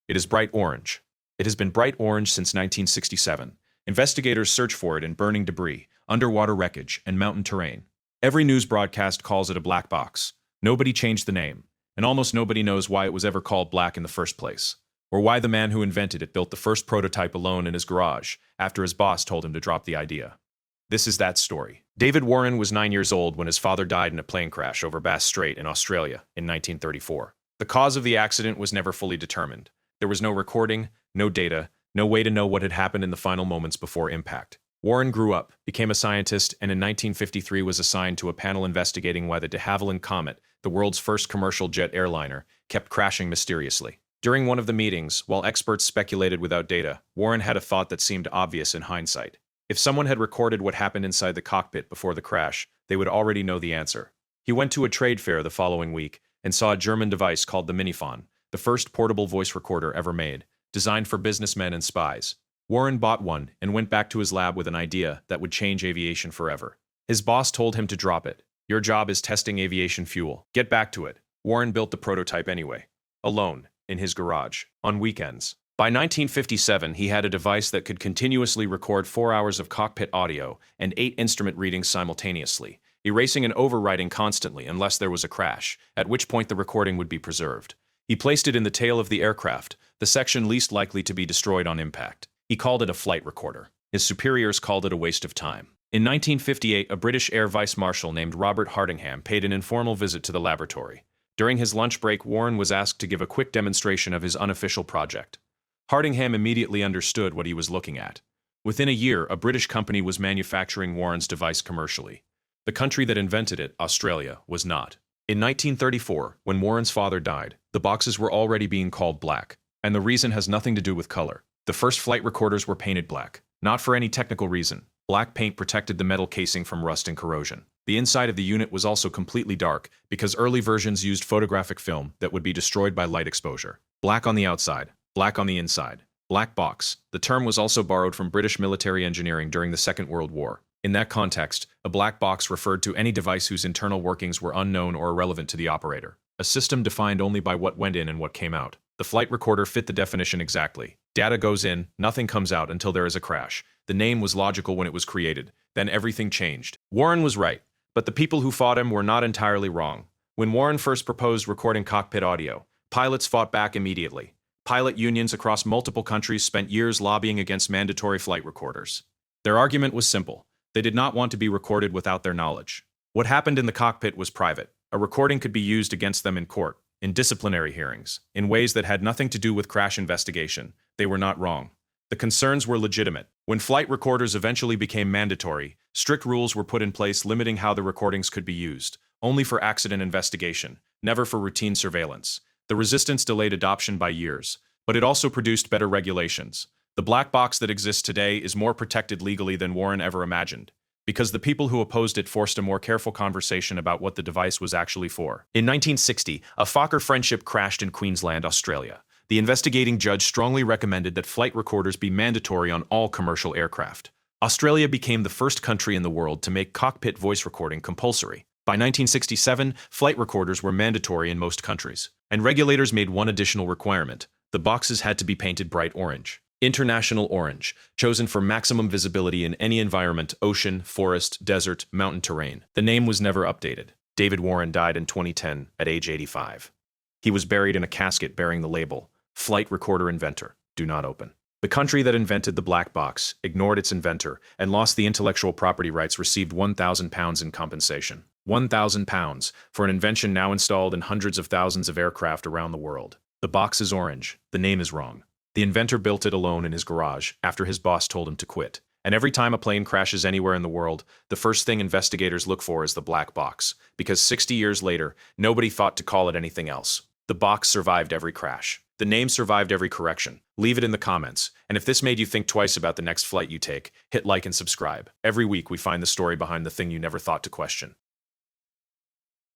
It is bright orange. It has been bright orange since 1967. Investigators search for it in burning debris, underwater wreckage, and mountain terrain. Every news broadcast calls it a black box. Nobody changed the name, and almost nobody knows why it was ever called black in the first place, or why the man who invented it built the first prototype alone in his garage after his boss told him to drop the idea. This is that story. David Warren was 9 years old when his father died in a plane crash over Bass Strait in Australia in 1934. The cause of the accident was never fully determined. There was no recording, no data, no way to know what had happened in the final moments before impact. Warren grew up, became a scientist, and in 1953 was assigned to a panel investigating why the de Havilland Comet, the world's first commercial jet airliner, kept crashing mysteriously. During one of the meetings, while experts speculated without data, Warren had a thought that seemed obvious in hindsight. If someone had recorded what happened inside the cockpit before the crash, they would already know the answer. He went to a trade fair the following week and saw a German device called the Miniphone, the first portable voice recorder ever made, designed for businessmen and spies. Warren bought one and went back to his lab with an idea that would change aviation forever. His boss told him to drop it. Your job is testing aviation fuel. Get back to it. Warren built the prototype anyway, alone, in his garage, on weekends. By 1957, he had a device that could continuously record 4 hours of cockpit audio and 8 instrument readings simultaneously, erasing and overwriting constantly unless there was a crash, at which point the recording would be preserved. He placed it in the tail of the aircraft, the section least likely to be destroyed on impact. He called it a flight recorder. His superiors called it a waste of time. In 1958, a British Air Vice Marshal named Robert Hardingham paid an informal visit to the laboratory. During his lunch break, Warren was asked to give a quick demonstration of his unofficial project. Hardingham immediately understood what he was looking at. Within a year, a British company was manufacturing Warren's device commercially. The country that invented it, Australia, was not. In 1934, when Warren's father died, the boxes were already being called black, and the reason has nothing to do with color. The first flight recorders were painted black, not for any technical reason. Black paint protected the metal casing from rust and corrosion. The inside of the unit was also completely dark because early versions used photographic film that would be destroyed by light exposure. Black on the outside, black on the inside. Black box. The term was also borrowed from British military engineering during the Second World War. In that context, a black box referred to any device whose internal workings were unknown or irrelevant to the operator. A system defined only by what went in and what came out. The flight recorder fit the definition exactly. Data goes in, nothing comes out until there is a crash. The name was logical when it was created. Then everything changed. Warren was right, but the people who fought him were not entirely wrong. When Warren first proposed recording cockpit audio, pilots fought back immediately. Pilot unions across multiple countries spent years lobbying against mandatory flight recorders. Their argument was simple. They did not want to be recorded without their knowledge. What happened in the cockpit was private. A recording could be used against them in court, in disciplinary hearings, in ways that had nothing to do with crash investigation. They were not wrong. The concerns were legitimate. When flight recorders eventually became mandatory, strict rules were put in place limiting how the recordings could be used, only for accident investigation, never for routine surveillance. The resistance delayed adoption by years, but it also produced better regulations. The black box that exists today is more protected legally than Warren ever imagined, because the people who opposed it forced a more careful conversation about what the device was actually for. In 1960, a Fokker Friendship crashed in Queensland, Australia. The investigating judge strongly recommended that flight recorders be mandatory on all commercial aircraft. Australia became the first country in the world to make cockpit voice recording compulsory. By 1967, flight recorders were mandatory in most countries, and regulators made one additional requirement. The boxes had to be painted bright orange. International orange, chosen for maximum visibility in any environment: ocean, forest, desert, mountain terrain. The name was never updated. David Warren died in 2010 at age 85. He was buried in a casket bearing the label, Flight Recorder Inventor, Do Not Open. The country that invented the black box, ignored its inventor, and lost the intellectual property rights received £1,000 in compensation. £1,000 for an invention now installed in hundreds of thousands of aircraft around the world. The box is orange. The name is wrong. The inventor built it alone in his garage after his boss told him to quit. And every time a plane crashes anywhere in the world, the first thing investigators look for is the black box, because 60 years later, nobody thought to call it anything else. The box survived every crash. The name survived every correction. Leave it in the comments. And if this made you think twice about the next flight you take, hit like and subscribe. Every week we find the story behind the thing you never thought to question.